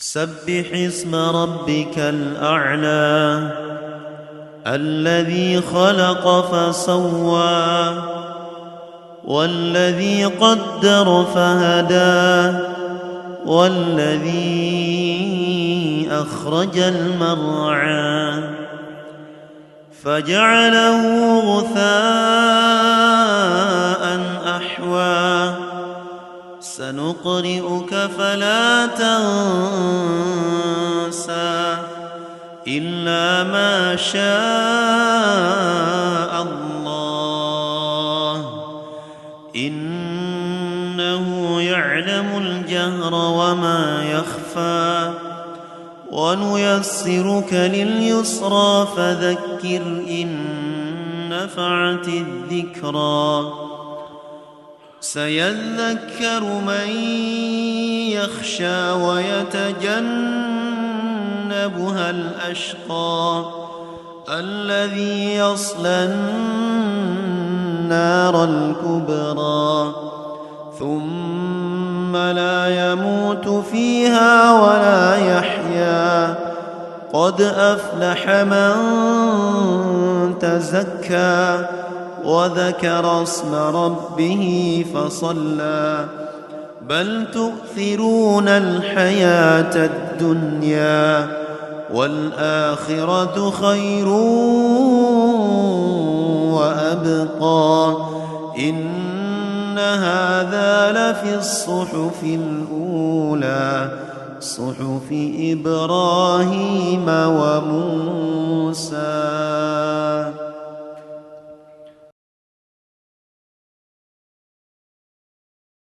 سبح اسم ربك الأعلى الذي خلق فسوى والذي قدر فهدى والذي أخرج المرعى فجعله غثاء أحوى سنقرئك فلا تنسى إلا ما شاء الله إنه يعلم الجهر وما يخفى ونيسرك لليسرى فذكر إن نفعت الذكرى سيذكر من يخشى ويتجنبها الأشقى الذي يصلى النار الكبرى ثم لا يموت فيها ولا يحيا قد أفلح من تزكى وذكر اسم ربه فصلى بل تؤثرون الحياة الدنيا والآخرة خير وأبقى إن هذا لفي الصحف الأولى صحف إبراهيم وموسى.